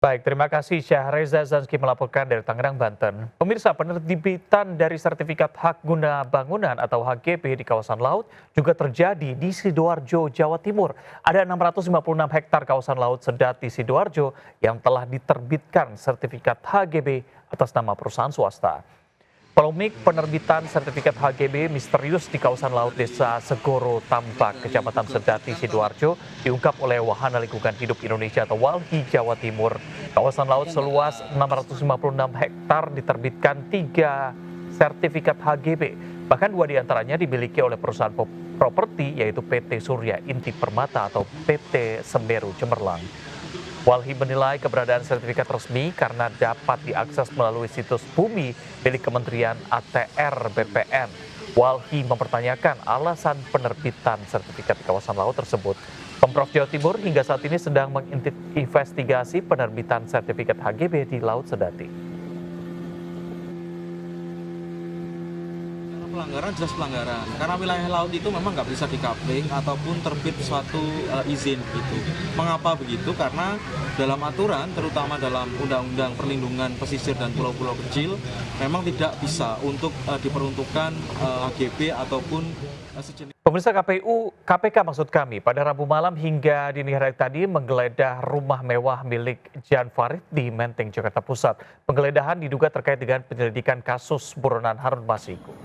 Baik, terima kasih Syahreza Zanski melaporkan dari Tangerang, Banten. Pemirsa, penerbitan dari Sertifikat Hak Guna Bangunan atau HGB di kawasan laut juga terjadi di Sidoarjo, Jawa Timur. Ada 656 hektar kawasan laut Sedati Sidoarjo yang telah diterbitkan Sertifikat HGB atas nama perusahaan swasta. Polemik penerbitan sertifikat HGB misterius di kawasan laut Desa Segoro Tambak, Kecamatan Sedati, Sidoarjo, diungkap oleh Wahana Lingkungan Hidup Indonesia atau WALHI Jawa Timur. Kawasan laut seluas 656 hektar diterbitkan 3 sertifikat HGB. Bahkan 2 diantaranya dimiliki oleh perusahaan properti yaitu PT Surya Inti Permata atau PT Semeru Cemerlang. Walhi menilai keberadaan sertifikat resmi karena dapat diakses melalui situs bumi milik Kementerian ATR BPN. Walhi mempertanyakan alasan penerbitan sertifikat di kawasan laut tersebut. Pemprov Jawa Timur hingga saat ini sedang menginvestigasi penerbitan sertifikat HGB di Laut Sedati. Pelanggaran jelas pelanggaran, karena wilayah laut itu memang nggak bisa dikapling ataupun terbit suatu izin gitu. Mengapa begitu? Karena dalam aturan, terutama dalam Undang-Undang Perlindungan Pesisir dan Pulau-Pulau Kecil, memang tidak bisa untuk diperuntukkan HGB ataupun sejenis. Pemirsa KPK maksud kami, pada Rabu malam hingga dini hari tadi menggeledah rumah mewah milik Jan Farid di Menteng, Jakarta Pusat. Penggeledahan diduga terkait dengan penyelidikan kasus buronan Harun Masiku.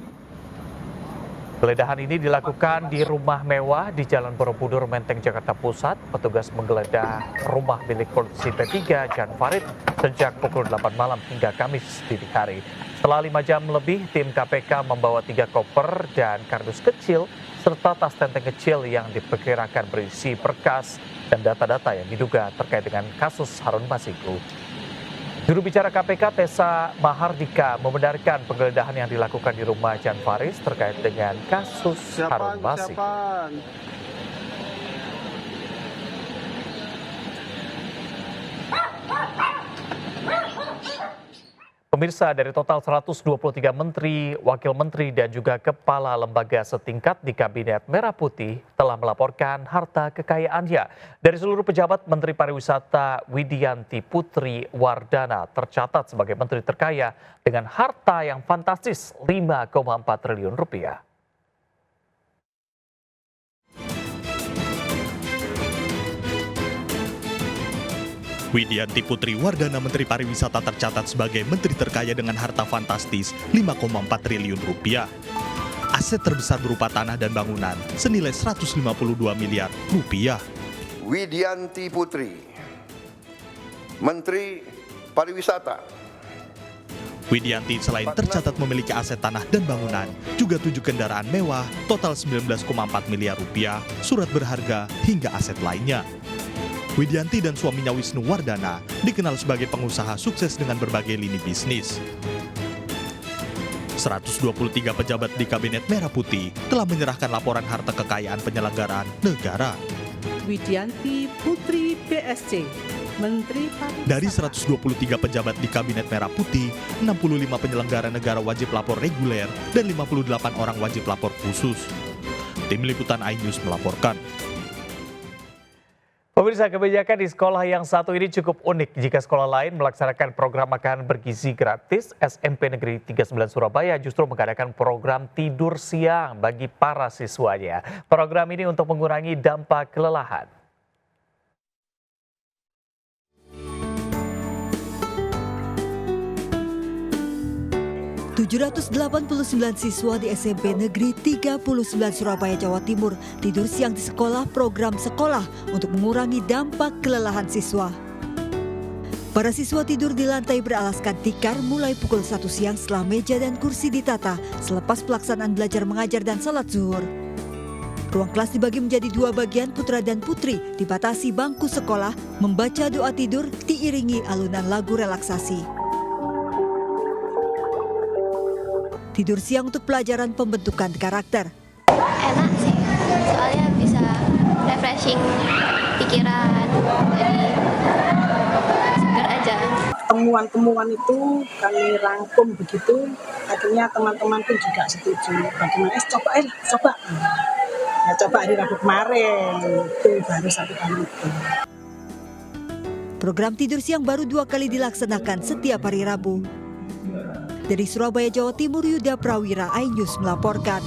Penggeledahan ini dilakukan di rumah mewah di Jalan Borobudur, Menteng, Jakarta Pusat. Petugas menggeledah rumah milik politisi P3 Jan Farid sejak pukul 8 malam hingga Kamis dini hari. Setelah 5 jam lebih, tim KPK membawa 3 koper dan kardus kecil serta tas tenteng kecil yang diperkirakan berisi berkas dan data-data yang diduga terkait dengan kasus Harun Masiku. Juru bicara KPK Tessa Mahardika membenarkan penggeledahan yang dilakukan di rumah Jan Farid terkait dengan kasus Harun Masiku. Pemirsa, dari total 123 menteri, wakil menteri, dan juga kepala lembaga setingkat di Kabinet Merah Putih telah melaporkan harta kekayaannya. Dari seluruh pejabat, Menteri Pariwisata Widianti Putri Wardana tercatat sebagai menteri terkaya dengan harta yang fantastis 5,4 triliun rupiah. Widianti Putri Wardana, Menteri Pariwisata, tercatat sebagai menteri terkaya dengan harta fantastis 5,4 triliun rupiah. Aset terbesar berupa tanah dan bangunan senilai 152 miliar rupiah. Widianti Putri, Menteri Pariwisata. Widianti selain tercatat memiliki aset tanah dan bangunan, juga 7 kendaraan mewah, total 19,4 miliar rupiah, surat berharga, hingga aset lainnya. Widianti dan suaminya Wisnu Wardana dikenal sebagai pengusaha sukses dengan berbagai lini bisnis. 123 pejabat di Kabinet Merah Putih telah menyerahkan laporan harta kekayaan penyelenggaraan negara. Widianti Putri PSC, Menteri Pariwisata. Dari 123 pejabat di Kabinet Merah Putih, 65 penyelenggara negara wajib lapor reguler dan 58 orang wajib lapor khusus. Tim Liputan iNews melaporkan. Pemirsa, kebijakan di sekolah yang satu ini cukup unik. Jika sekolah lain melaksanakan program makan bergizi gratis, SMP Negeri 39 Surabaya justru mengadakan program tidur siang bagi para siswanya. Program ini untuk mengurangi dampak kelelahan. ...789 siswa di SMP Negeri 39 Surabaya, Jawa Timur tidur siang di sekolah program sekolah untuk mengurangi dampak kelelahan siswa. Para siswa tidur di lantai beralaskan tikar mulai pukul 1 siang setelah meja dan kursi ditata selepas pelaksanaan belajar mengajar dan salat zuhur. Ruang kelas dibagi menjadi 2 bagian, putra dan putri dibatasi bangku sekolah, membaca doa tidur diiringi alunan lagu relaksasi. Tidur siang untuk pelajaran pembentukan karakter. Enak sih, soalnya bisa refreshing pikiran, jadi segar aja. Temuan-temuan itu kami rangkum begitu, akhirnya teman-teman pun juga setuju. Bagaimana? Coba. Ya coba hari Rabu kemarin, itu baru 1 kali itu. Program tidur siang baru 2 kali dilaksanakan setiap hari Rabu. Dari Surabaya, Jawa Timur, Yuda Prawira, iNews melaporkan.